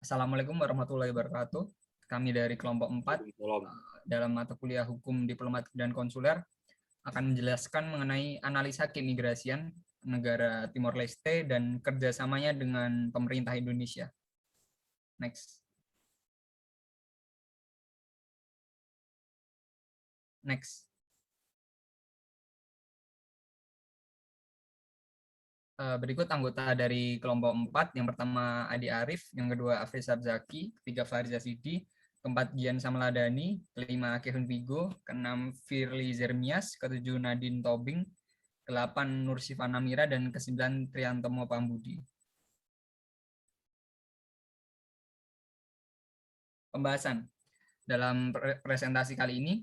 Assalamualaikum warahmatullahi wabarakatuh. Kami dari kelompok 4 dalam mata kuliah Hukum Diplomatik dan Konsuler akan menjelaskan mengenai analisa keimigrasian negara Timor Leste dan kerjasamanya dengan pemerintah Indonesia. Next. Berikut anggota dari kelompok 4. Yang pertama Adi Arif, yang kedua Afris Abzaki, ketiga Fariza Sidi, keempat Gian Samladani, kelima Kevin Vigo, keenam Firly Zermias, ketujuh Nadine Tobing, ke-8 Nur Sifana Mira, dan ke-9 Triantomo Pambudi. Pembahasan. Dalam presentasi kali ini,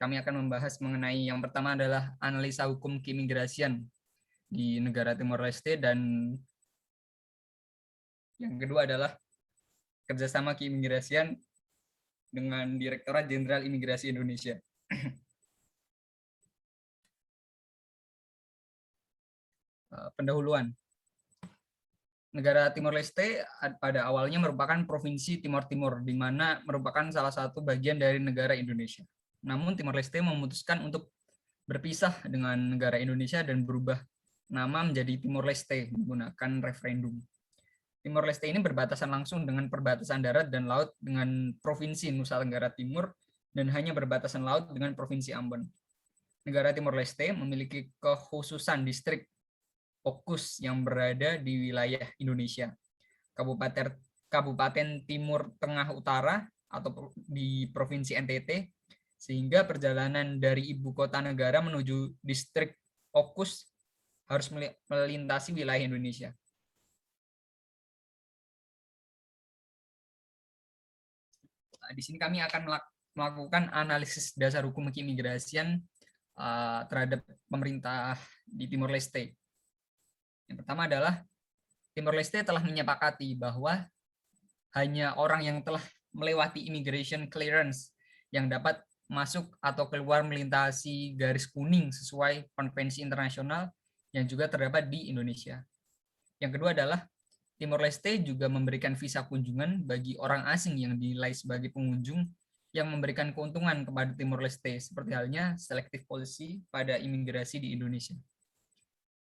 kami akan membahas mengenai yang pertama adalah analisa hukum keimigrasian di negara Timor Leste, dan yang kedua adalah kerjasama keimigrasian dengan Direktorat Jenderal Imigrasi Indonesia. Pendahuluan. Negara Timor Leste pada awalnya merupakan provinsi Timor Timur, di mana merupakan salah satu bagian dari negara Indonesia. Namun Timor Leste memutuskan untuk berpisah dengan negara Indonesia dan berubah nama menjadi Timor Leste menggunakan referendum. Timor Leste ini berbatasan langsung dengan perbatasan darat dan laut dengan Provinsi Nusa Tenggara Timur dan hanya berbatasan laut dengan Provinsi Ambon. Negara Timor Leste memiliki kekhususan distrik fokus yang berada di wilayah Indonesia. Kabupaten Timur Tengah Utara atau di Provinsi NTT, sehingga perjalanan dari ibu kota negara menuju distrik fokus harus melintasi wilayah Indonesia. Di sini kami akan melakukan analisis dasar hukum keimigrasian terhadap pemerintah di Timor Leste. Yang pertama adalah Timor Leste telah menyepakati bahwa hanya orang yang telah melewati immigration clearance yang dapat masuk atau keluar melintasi garis kuning sesuai konvensi internasional yang juga terdapat di Indonesia. Yang kedua adalah Timor Leste juga memberikan visa kunjungan bagi orang asing yang dinilai sebagai pengunjung yang memberikan keuntungan kepada Timor Leste, seperti halnya selective policy pada imigrasi di Indonesia.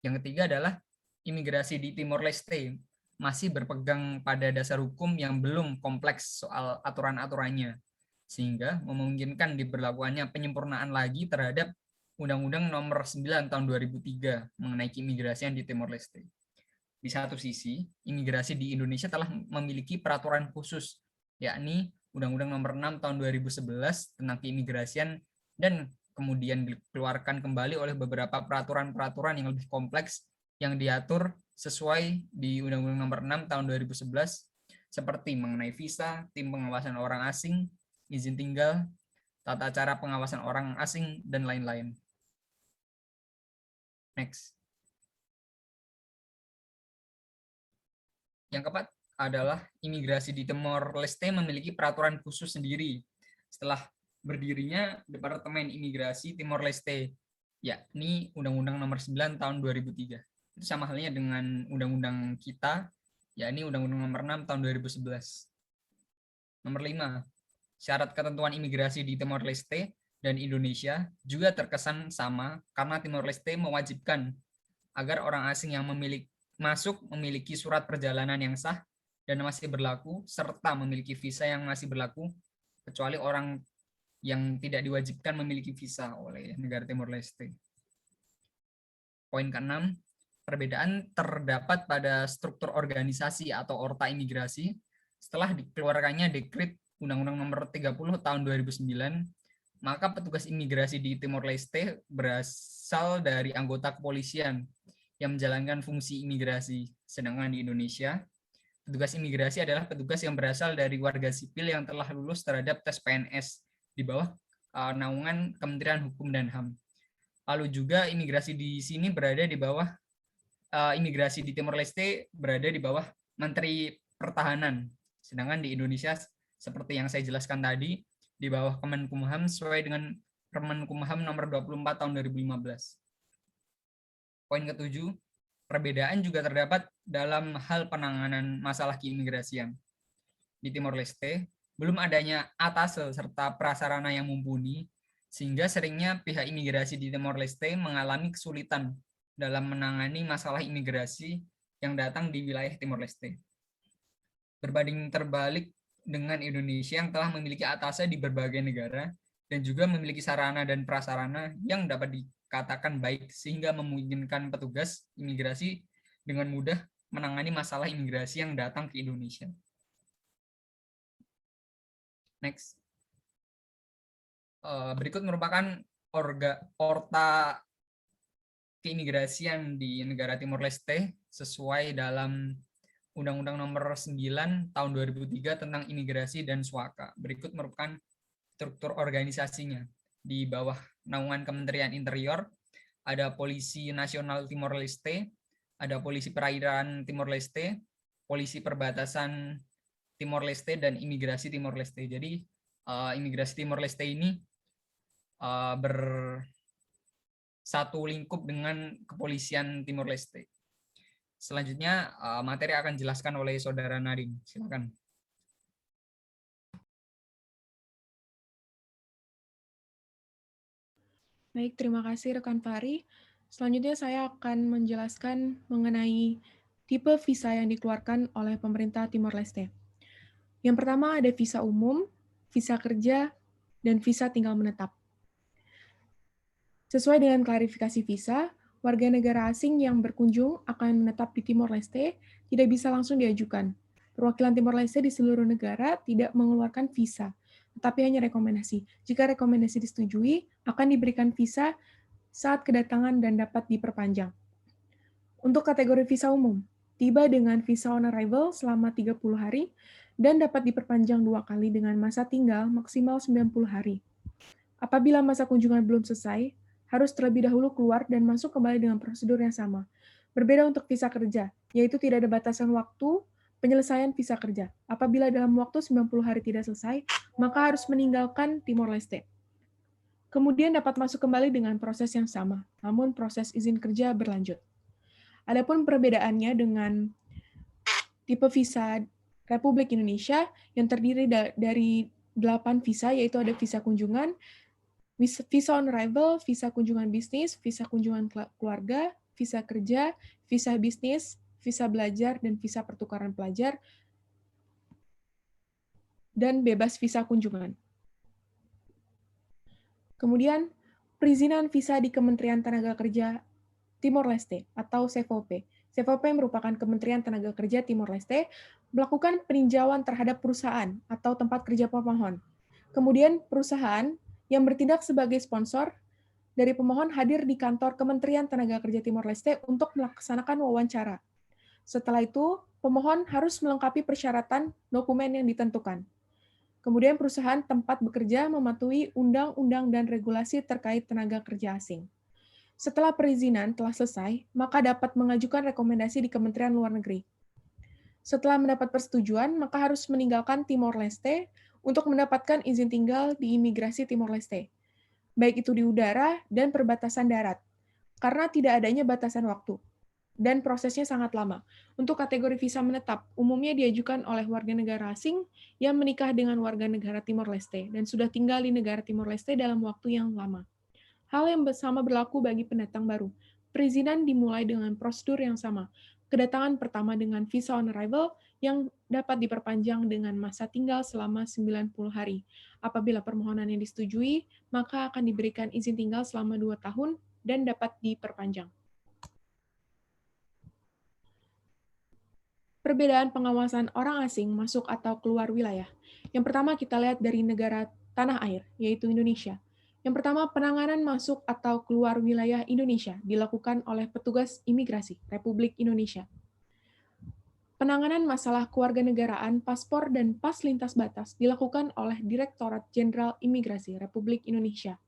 Yang ketiga adalah imigrasi di Timor Leste masih berpegang pada dasar hukum yang belum kompleks soal aturan-aturannya, sehingga memungkinkan diberlakukannya penyempurnaan lagi terhadap Undang-Undang Nomor 9 Tahun 2003 mengenai keimigrasian di Timor Leste. Di satu sisi, imigrasi di Indonesia telah memiliki peraturan khusus, yakni Undang-Undang Nomor 6 Tahun 2011 tentang keimigrasian, dan kemudian dikeluarkan kembali oleh beberapa peraturan-peraturan yang lebih kompleks yang diatur sesuai di Undang-Undang Nomor 6 Tahun 2011, seperti mengenai visa, tim pengawasan orang asing, izin tinggal, tata cara pengawasan orang asing, dan lain-lain. Next. Yang keempat adalah imigrasi di Timor Leste memiliki peraturan khusus sendiri setelah berdirinya Departemen Imigrasi Timor Leste, yakni Undang-Undang Nomor 9 Tahun 2003. Itu sama halnya dengan undang-undang kita, yakni Undang-Undang Nomor 6 Tahun 2011. Nomor 5, syarat ketentuan imigrasi di Timor Leste dan Indonesia juga terkesan sama karena Timor Leste mewajibkan agar orang asing yang memiliki surat perjalanan yang sah dan masih berlaku, serta memiliki visa yang masih berlaku, kecuali orang yang tidak diwajibkan memiliki visa oleh negara Timor Leste. Poin ke-6, perbedaan terdapat pada struktur organisasi atau orta imigrasi setelah dikeluarkannya dekret Undang-Undang Nomor 30 Tahun 2009, maka petugas imigrasi di Timor Leste berasal dari anggota kepolisian yang menjalankan fungsi imigrasi, sedangkan di Indonesia, petugas imigrasi adalah petugas yang berasal dari warga sipil yang telah lulus terhadap tes PNS di bawah naungan Kementerian Hukum dan HAM. Lalu juga imigrasi di sini berada di bawah imigrasi di Timor Leste berada di bawah Menteri Pertahanan, sedangkan di Indonesia seperti yang saya jelaskan tadi di bawah Kemenkumham sesuai dengan Permen Kumham nomor 24 tahun 2015. Poin ke-7, Perbedaan juga terdapat dalam hal penanganan masalah keimigrasian. Di Timor Leste, belum adanya atase serta prasarana yang mumpuni, sehingga seringnya pihak imigrasi di Timor Leste mengalami kesulitan dalam menangani masalah imigrasi yang datang di wilayah Timor Leste. Berbanding terbalik dengan Indonesia yang telah memiliki atase di berbagai negara dan juga memiliki sarana dan prasarana yang dapat dikatakan baik sehingga memungkinkan petugas imigrasi dengan mudah menangani masalah imigrasi yang datang ke Indonesia. Next. Berikut merupakan orta keimigrasian di negara Timor Leste sesuai dalam Undang-Undang Nomor 9 Tahun 2003 tentang Imigrasi dan Suaka. Berikut merupakan struktur organisasinya. Di bawah naungan Kementerian Interior, ada Polisi Nasional Timor Leste, ada Polisi Perairan Timor Leste, Polisi Perbatasan Timor Leste, dan Imigrasi Timor Leste. Jadi, Imigrasi Timor Leste ini bersatu lingkup dengan Kepolisian Timor Leste. Selanjutnya materi akan dijelaskan oleh Saudara Nadine. Silakan. Baik, terima kasih rekan Fahri. Selanjutnya saya akan menjelaskan mengenai tipe visa yang dikeluarkan oleh pemerintah Timor Leste. Yang pertama ada visa umum, visa kerja, dan visa tinggal menetap. Sesuai dengan klarifikasi visa, warga negara asing yang berkunjung akan menetap di Timor Leste tidak bisa langsung diajukan. Perwakilan Timor Leste di seluruh negara tidak mengeluarkan visa, tetapi hanya rekomendasi. Jika rekomendasi disetujui, akan diberikan visa saat kedatangan dan dapat diperpanjang. Untuk kategori visa umum, tiba dengan visa on arrival selama 30 hari dan dapat diperpanjang 2 kali dengan masa tinggal maksimal 90 hari. Apabila masa kunjungan belum selesai, harus terlebih dahulu keluar dan masuk kembali dengan prosedur yang sama. Berbeda untuk visa kerja, yaitu tidak ada batasan waktu penyelesaian visa kerja. Apabila dalam waktu 90 hari tidak selesai, maka harus meninggalkan Timor Leste. Kemudian dapat masuk kembali dengan proses yang sama, namun proses izin kerja berlanjut. Adapun perbedaannya dengan tipe visa Republik Indonesia yang terdiri dari 8 visa, yaitu ada visa kunjungan, visa on arrival, visa kunjungan bisnis, visa kunjungan keluarga, visa kerja, visa bisnis, visa belajar, dan visa pertukaran pelajar, dan bebas visa kunjungan. Kemudian, perizinan visa di Kementerian Tenaga Kerja Timor Leste atau CVOP. CVOP merupakan Kementerian Tenaga Kerja Timor Leste melakukan peninjauan terhadap perusahaan atau tempat kerja pemohon. Kemudian perusahaan yang bertindak sebagai sponsor dari pemohon hadir di kantor Kementerian Tenaga Kerja Timor Leste untuk melaksanakan wawancara. Setelah itu, pemohon harus melengkapi persyaratan dokumen yang ditentukan. Kemudian perusahaan tempat bekerja mematuhi undang-undang dan regulasi terkait tenaga kerja asing. Setelah perizinan telah selesai, maka dapat mengajukan rekomendasi di Kementerian Luar Negeri. Setelah mendapat persetujuan, maka harus meninggalkan Timor Leste untuk mendapatkan izin tinggal di imigrasi Timor Leste, baik itu di udara dan perbatasan darat, karena tidak adanya batasan waktu, dan prosesnya sangat lama. Untuk kategori visa menetap, umumnya diajukan oleh warga negara asing yang menikah dengan warga negara Timor Leste dan sudah tinggal di negara Timor Leste dalam waktu yang lama. Hal yang sama berlaku bagi pendatang baru. Perizinan dimulai dengan prosedur yang sama. Kedatangan pertama dengan visa on arrival yang dapat diperpanjang dengan masa tinggal selama 90 hari. Apabila permohonan yang disetujui, maka akan diberikan izin tinggal selama 2 tahun dan dapat diperpanjang. Perbedaan pengawasan orang asing masuk atau keluar wilayah. Yang pertama kita lihat dari negara tanah air, yaitu Indonesia. Yang pertama, penanganan masuk atau keluar wilayah Indonesia dilakukan oleh petugas imigrasi Republik Indonesia. Penanganan masalah kewarganegaraan, paspor, dan pas lintas batas dilakukan oleh Direktorat Jenderal Imigrasi Republik Indonesia.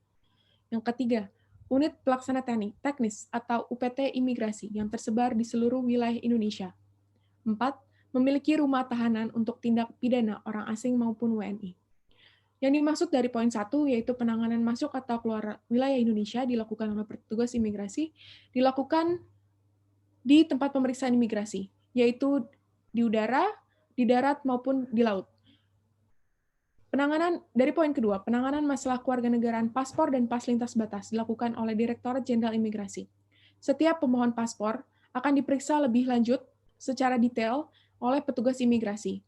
Yang ketiga, unit pelaksana teknis atau UPT Imigrasi yang tersebar di seluruh wilayah Indonesia. 4. Memiliki rumah tahanan untuk tindak pidana orang asing maupun WNI. Yang dimaksud dari poin 1 yaitu penanganan masuk atau keluar wilayah Indonesia dilakukan oleh petugas imigrasi, dilakukan di tempat pemeriksaan imigrasi, yaitu di udara, di darat, maupun di laut. Dari poin kedua, penanganan masalah kewarganegaraan paspor dan pas lintas batas dilakukan oleh Direktorat Jenderal Imigrasi. Setiap pemohon paspor akan diperiksa lebih lanjut secara detail oleh petugas imigrasi.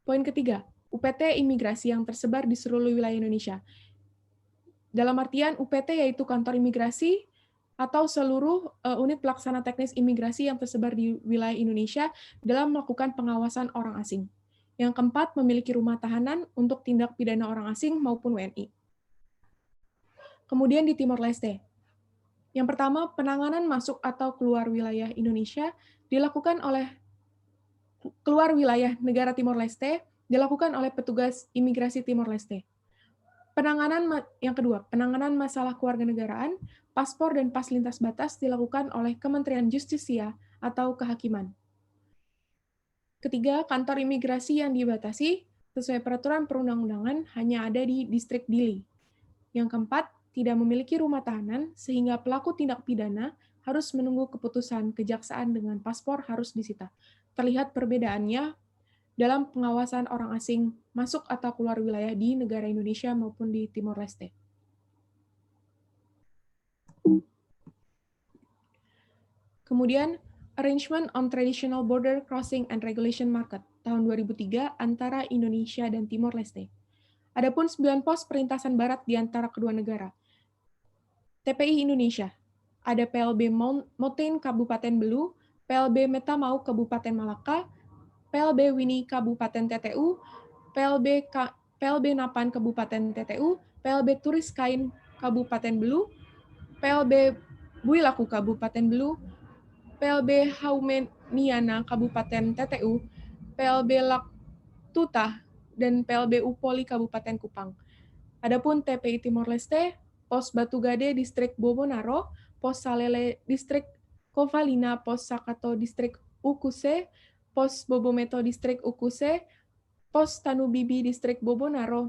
Poin ketiga, UPT imigrasi yang tersebar di seluruh wilayah Indonesia. Dalam artian UPT yaitu kantor imigrasi atau seluruh unit pelaksana teknis imigrasi yang tersebar di wilayah Indonesia dalam melakukan pengawasan orang asing. Yang keempat, memiliki rumah tahanan untuk tindak pidana orang asing maupun WNI. Kemudian di Timor Leste. Yang pertama, penanganan masuk atau keluar wilayah Indonesia dilakukan oleh keluar wilayah negara Timor Leste dilakukan oleh petugas imigrasi Timor Leste. Yang kedua, penanganan masalah kewarganegaraan, paspor dan pas lintas batas dilakukan oleh Kementerian Justisia atau Kehakiman. Ketiga, kantor imigrasi yang dibatasi sesuai peraturan perundang-undangan hanya ada di distrik Dili. Yang keempat, tidak memiliki rumah tahanan sehingga pelaku tindak pidana harus menunggu keputusan kejaksaan dengan paspor harus disita. Terlihat perbedaannya dalam pengawasan orang asing masuk atau keluar wilayah di negara Indonesia maupun di Timor Leste. Kemudian, Arrangement on Traditional Border Crossing and Regulation Market tahun 2003 antara Indonesia dan Timor Leste. Adapun 9 pos perintasan barat di antara kedua negara. TPI Indonesia, ada PLB Motain Kabupaten Belu, PLB Metamau Kabupaten Malaka, PLB Wini Kabupaten TTU, PLB Napan Kabupaten TTU, PLB Turis Kain Kabupaten Belu, PLB Builaku Kabupaten Belu, PLB Haumeniana Kabupaten TTU, PLB Laktuta, dan PLB Upoli Kabupaten Kupang. Adapun TPI Timor Leste, Pos Batu Gade Distrik Bobonaro, Pos Salele Distrik Kovalina, Pos Sakato Distrik Ukuse, Pos Bobometo Distrik Ukuse, Pos Tanubibi Distrik Bobonaro,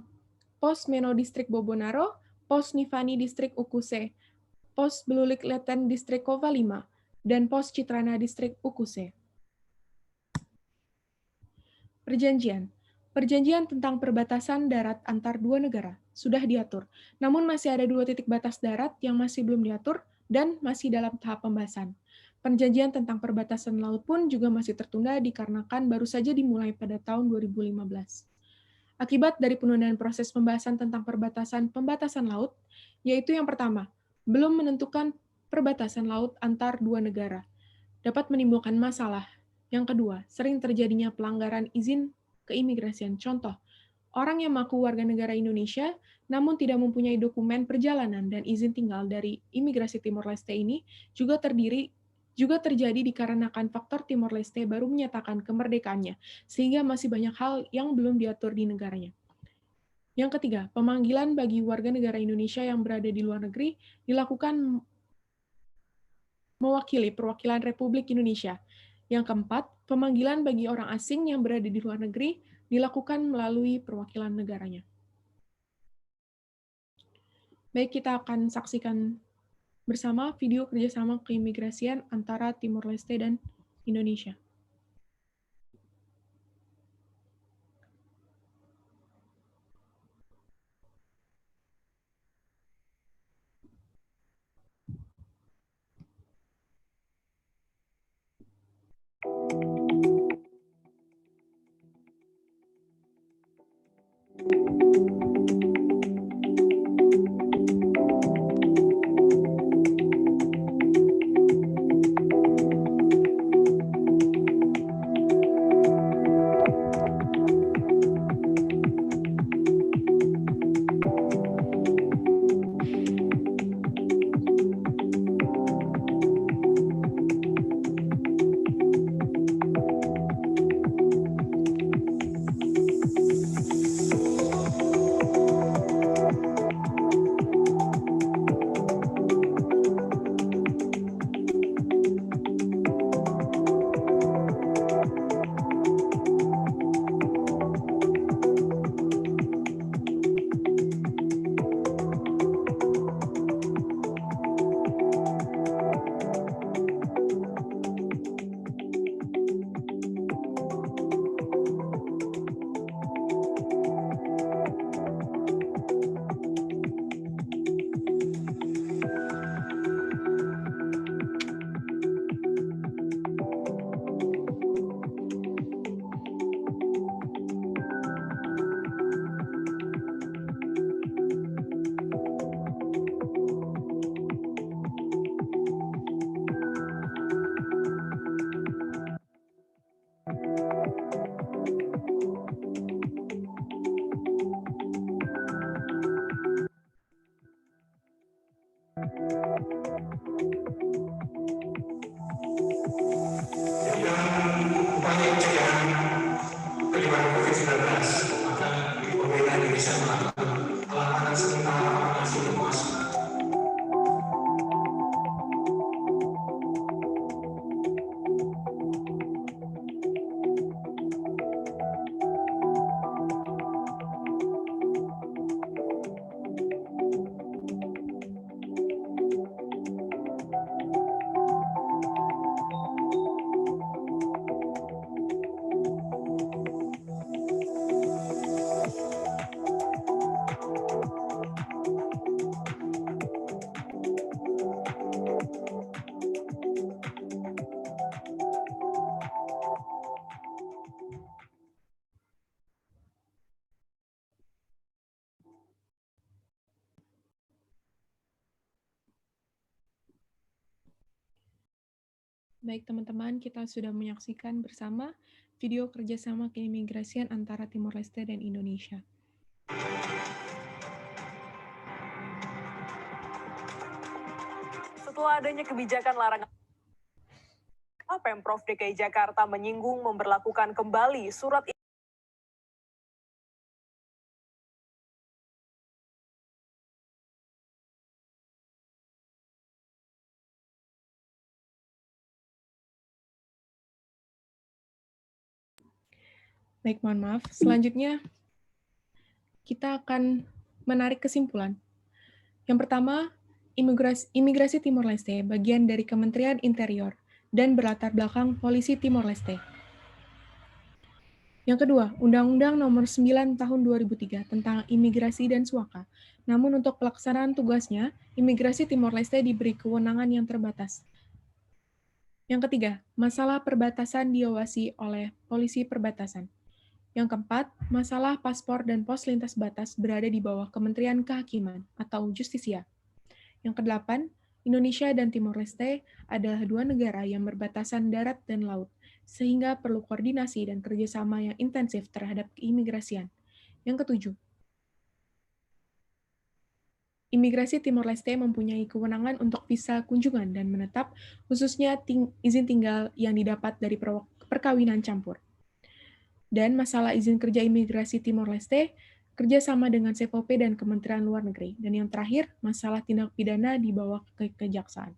Pos Meno Distrik Bobonaro, Pos Nifani Distrik Ukuse, Pos Belulik Leten Distrik Kovalima, dan Pos Citrana Distrik Ukuse. Perjanjian tentang perbatasan darat antar dua negara sudah diatur, namun masih ada 2 titik batas darat yang masih belum diatur dan masih dalam tahap pembahasan. Perjanjian tentang perbatasan laut pun juga masih tertunda dikarenakan baru saja dimulai pada tahun 2015. Akibat dari penundaan proses pembahasan tentang pembatasan laut, yaitu yang pertama, belum menentukan perbatasan laut antar dua negara, dapat menimbulkan masalah. Yang kedua, sering terjadinya pelanggaran izin keimigrasian. Contoh, orang yang mengaku warga negara Indonesia namun tidak mempunyai dokumen perjalanan dan izin tinggal dari imigrasi Timor Leste ini juga terjadi dikarenakan faktor Timor Leste baru menyatakan kemerdekaannya, sehingga masih banyak hal yang belum diatur di negaranya. Yang ketiga, pemanggilan bagi warga negara Indonesia yang berada di luar negeri dilakukan mewakili perwakilan Republik Indonesia. Yang keempat, pemanggilan bagi orang asing yang berada di luar negeri dilakukan melalui perwakilan negaranya. Baik, kita akan saksikan bersama video kerjasama keimigrasian antara Timor Leste dan Indonesia. kampanye pencegahan penyebaran COVID-19, maka pemerintah Indonesia melakukan larangan sementara vaksinasi untuk masuk. Baik teman-teman, kita sudah menyaksikan bersama video kerjasama keimigrasian antara Timor Leste dan Indonesia. Setelah adanya kebijakan larangan, Pemprov DKI Jakarta menyinggung memberlakukan kembali surat Baik, mohon maaf. Selanjutnya, kita akan menarik kesimpulan. Yang pertama, imigrasi Timor Leste bagian dari Kementerian Interior dan berlatar belakang Polisi Timor Leste. Yang kedua, Undang-Undang Nomor 9 Tahun 2003 tentang Imigrasi dan Suaka. Namun untuk pelaksanaan tugasnya, imigrasi Timor Leste diberi kewenangan yang terbatas. Yang ketiga, masalah perbatasan diawasi oleh polisi perbatasan. Yang keempat, masalah paspor dan pos lintas batas berada di bawah Kementerian Kehakiman atau Justisia. Yang kedelapan, Indonesia dan Timor Leste adalah dua negara yang berbatasan darat dan laut, sehingga perlu koordinasi dan kerjasama yang intensif terhadap keimigrasian. Yang ketujuh, imigrasi Timor Leste mempunyai kewenangan untuk visa kunjungan dan menetap, khususnya izin tinggal yang didapat dari perkawinan campur. Dan masalah izin kerja imigrasi Timor Leste, kerjasama dengan CVOP dan Kementerian Luar Negeri. Dan yang terakhir, masalah tindak pidana di bawah kejaksaan.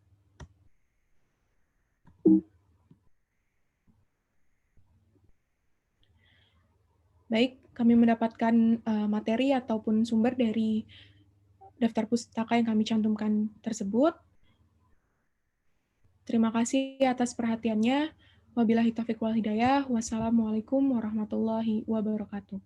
Baik, kami mendapatkan materi ataupun sumber dari daftar pustaka yang kami cantumkan tersebut. Terima kasih atas perhatiannya. Wabillahi taufiq wal hidayah. Wassalamualaikum warahmatullahi wabarakatuh.